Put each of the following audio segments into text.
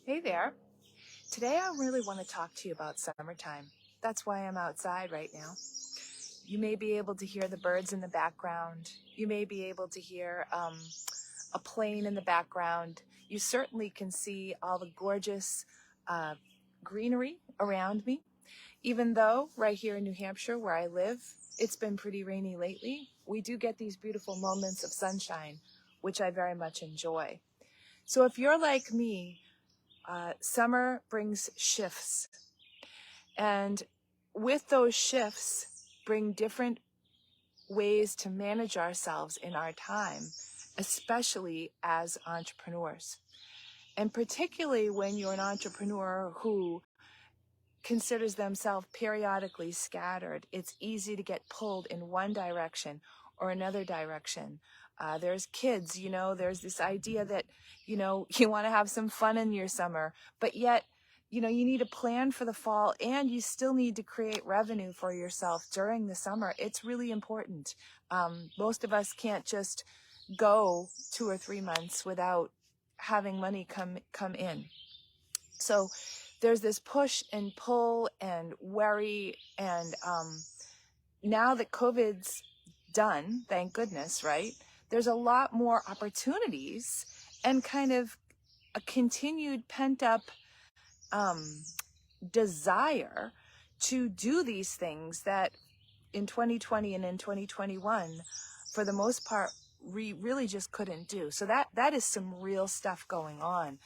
Hey there. Today I really want to talk to you about summertime. That's why I'm outside right now. You may be able to hear the birds in the background. You may be able to hear a plane in the background. You certainly can see all the gorgeous uh, greenery around me. Even though right here in New Hampshire where I live, it's been pretty rainy lately, we do get these beautiful moments of sunshine, which I very much enjoy. So if you're like me, summer brings shifts, and with those shifts bring different ways to manage ourselves in our time, especially as entrepreneurs. And particularly when you're an entrepreneur who considers themselves periodically scattered, it's easy to get pulled in one direction or another direction. There's kids, there's this idea that, you want to have some fun in your summer, but yet, you need a plan for the fall, and you still need to create revenue for yourself during the summer. It's really important. Most of us can't just go 2 or 3 months without having money come in. So there's this push and pull and worry. And now that COVID's done, thank goodness, right? There's a lot more opportunities and kind of a continued pent up desire to do these things that in 2020 and in 2021, for the most part, we really just couldn't do. So that is some real stuff going on.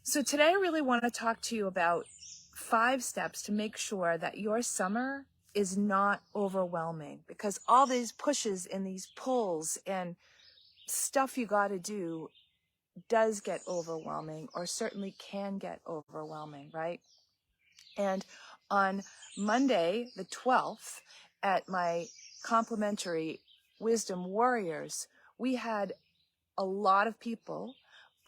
So today I really want to talk to you about 5 steps to make sure that your summer is not overwhelming, because all these pushes and these pulls and stuff you got to do does get overwhelming, or certainly can get overwhelming, right? And on Monday, the 12th, at my complimentary Wisdom Warriors, we had a lot of people,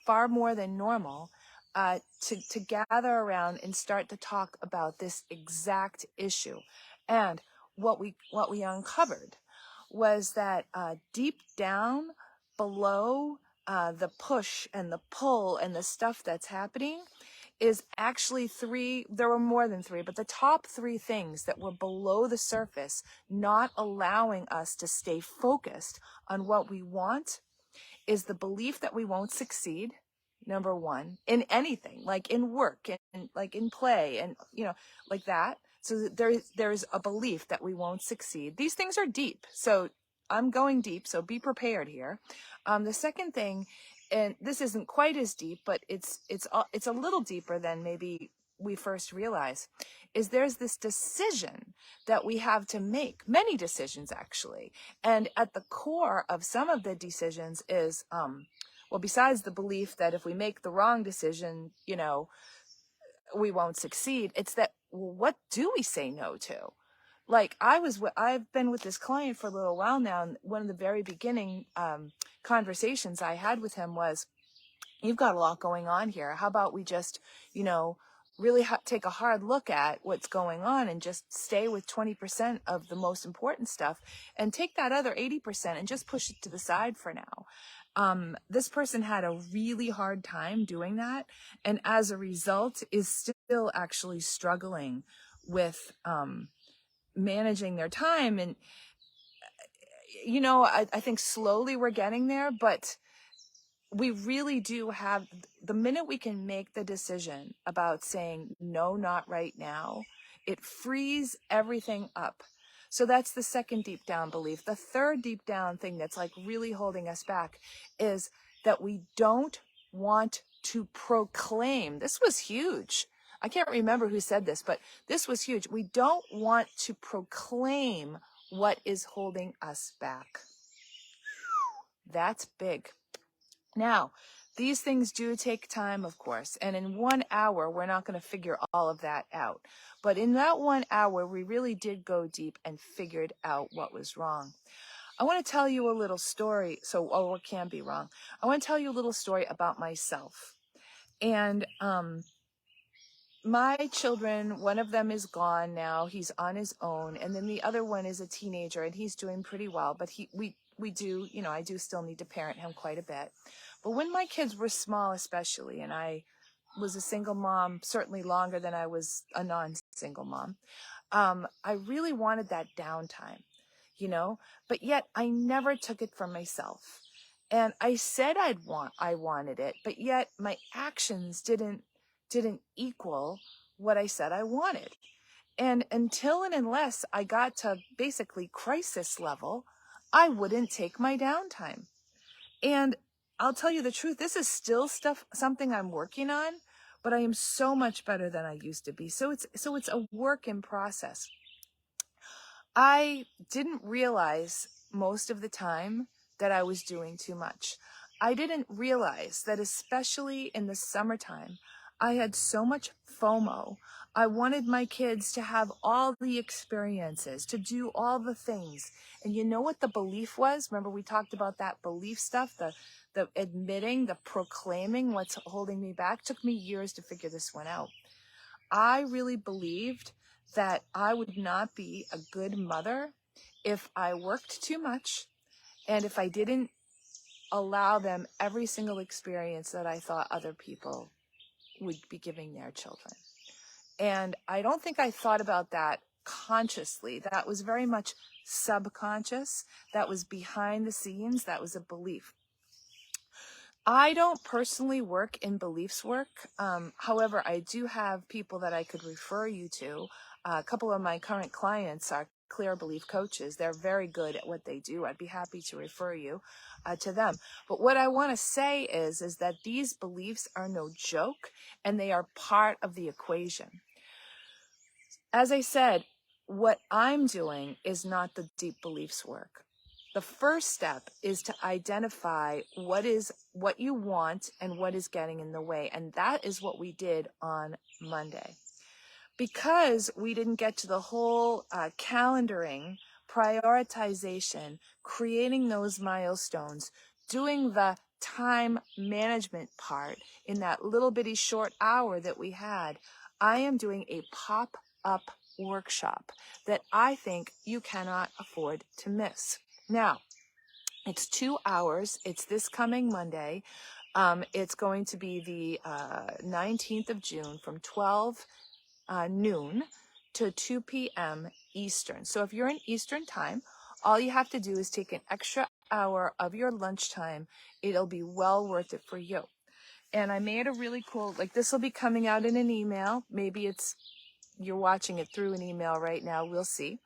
far more than normal, to gather around and start to talk about this exact issue. And what we uncovered was that deep down below the push and the pull and the stuff that's happening is actually 3, there were more than 3, but the top 3 things that were below the surface, not allowing us to stay focused on what we want, is the belief that we won't succeed, number 1, in anything, like in work and like in play and, like that. So there's a belief that we won't succeed. These things are deep. So I'm going deep. So be prepared here. The second thing, and this isn't quite as deep, but it's a little deeper than maybe we first realize, is there's this decision that we have to make, many decisions actually. And at the core of some of the decisions is, well, besides the belief that if we make the wrong decision, we won't succeed, it's that, well, what do we say no to? Like I've been with this client for a little while now, and one of the very beginning conversations I had with him was, you've got a lot going on here. How about we just, really take a hard look at what's going on and just stay with 20% of the most important stuff, and take that other 80% and just push it to the side for now. This person had a really hard time doing that, and as a result is still actually struggling with managing their time. And, I think slowly we're getting there, but we really do have, the minute we can make the decision about saying, no, not right now, it frees everything up. So that's the second deep down belief. The third deep down thing that's like really holding us back is that we don't want to proclaim. This was huge. I can't remember who said this, but this was huge. We don't want to proclaim what is holding us back. That's big. Now, these things do take time, of course, and in 1 hour, we're not going to figure all of that out. But in that 1 hour, we really did go deep and figured out what was wrong. I want to tell you a little story. Or what can be wrong. I want to tell you a little story about myself. And my children, one of them is gone now. He's on his own. And then the other one is a teenager, and he's doing pretty well. But we do, I do still need to parent him quite a bit. But when my kids were small, especially, and I was a single mom, certainly longer than I was a non-single mom, I really wanted that downtime, you know, but yet I never took it for myself. And I said I wanted it, but yet my actions didn't equal what I said I wanted. And until and unless I got to basically crisis level, I wouldn't take my downtime. And I'll tell you the truth, this is still something I'm working on, but I am so much better than I used to be. So it's a work in process. I didn't realize most of the time that I was doing too much. I didn't realize that, especially in the summertime, I had so much FOMO. I wanted my kids to have all the experiences, to do all the things. And you know what the belief was? Remember, we talked about that belief stuff, the admitting, the proclaiming what's holding me back. It took me years to figure this one out. I really believed that I would not be a good mother if I worked too much and if I didn't allow them every single experience that I thought other people would be giving their children. And I don't think I thought about that consciously. That was very much subconscious. That was behind the scenes. That was a belief. I don't personally work in beliefs work. However, I do have people that I could refer you to. A couple of my current clients are clear belief coaches. They're very good at what they do. I'd be happy to refer you to them. But what I want to say is that these beliefs are no joke, and they are part of the equation. As I said, what I'm doing is not the deep beliefs work. The first step is to identify what you want and what is getting in the way. And that is what we did on Monday. Because we didn't get to the whole calendaring, prioritization, creating those milestones, doing the time management part in that little bitty short hour that we had, I am doing a pop-up workshop that I think you cannot afford to miss. Now, it's 2 hours. It's this coming Monday. It's going to be the 19th of June from 12 noon to 2 p.m. Eastern. So if you're in Eastern time, all you have to do is take an extra hour of your lunchtime. It'll be well worth it for you. And I made a really cool, like this will be coming out in an email. Maybe you're watching it through an email right now. We'll see.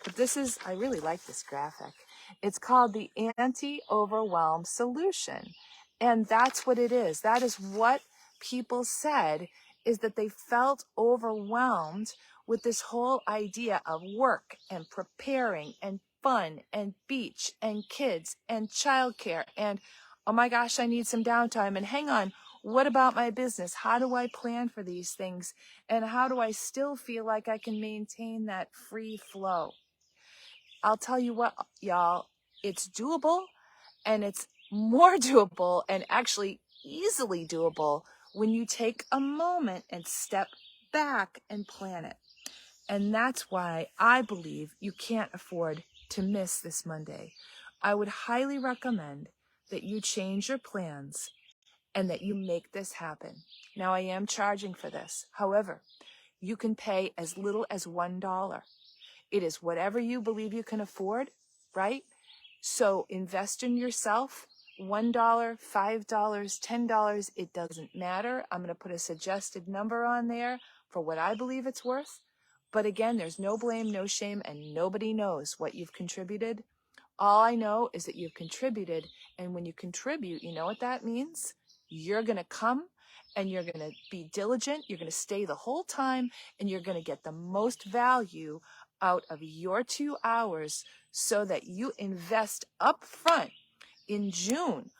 But I really like this graphic. It's called the anti-overwhelm solution. And that's what it is. That is what people said, is that they felt overwhelmed with this whole idea of work and preparing and fun and beach and kids and childcare and, oh my gosh, I need some downtime. And hang on, what about my business? How do I plan for these things? And how do I still feel like I can maintain that free flow? I'll tell you what, y'all, it's doable, and it's more doable and actually easily doable when you take a moment and step back and plan it. And that's why I believe you can't afford to miss this Monday. I would highly recommend that you change your plans and that you make this happen. Now, I am charging for this. However, you can pay as little as $1. It is whatever you believe you can afford, right? So invest in yourself. $1, $5, $10, it doesn't matter. I'm going to put a suggested number on there for what I believe it's worth. But again, there's no blame, no shame, and nobody knows what you've contributed. All I know is that you've contributed. And when you contribute, you know what that means? You're going to come and you're going to be diligent. You're going to stay the whole time, and you're going to get the most value out of your 2 hours so that you invest up front in June,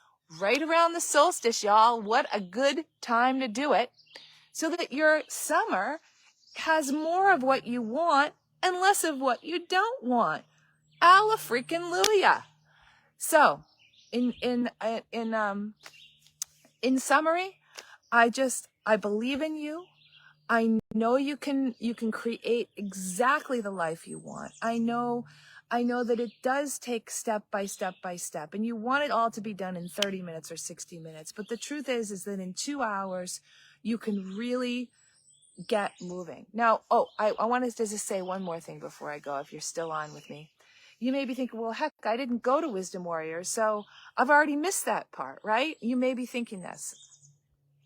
right around the solstice, y'all. What a good time to do it, so that your summer has more of what you want and less of what you don't want. Alla freaking Luya. So, in summary, I believe in you. I know you can create exactly the life you want. I know that it does take step by step by step, and you want it all to be done in 30 minutes or 60 minutes. But the truth is that in 2 hours, you can really get moving. Now, I wanted to just say one more thing before I go, if you're still on with me. You may be thinking, well, heck, I didn't go to Wisdom Warriors, so I've already missed that part, right? You may be thinking this.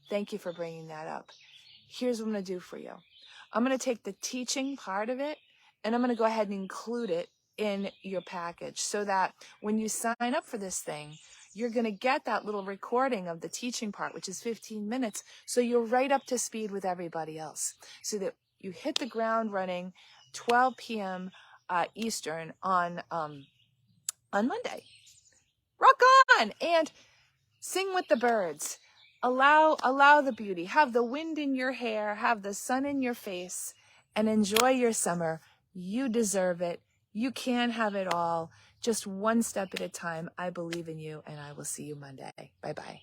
Thank you for bringing that up. Here's what I'm going to do for you. I'm going to take the teaching part of it, and I'm going to go ahead and include it in your package so that when you sign up for this thing, you're going to get that little recording of the teaching part, which is 15 minutes. So you're right up to speed with everybody else so that you hit the ground running 12 p.m. Eastern on Monday. Rock on and sing with the birds. Allow the beauty. Have the wind in your hair, have the sun in your face, and enjoy your summer. You deserve it. You can have it all. Just one step at a time. I believe in you, and I will see you Monday. Bye-bye.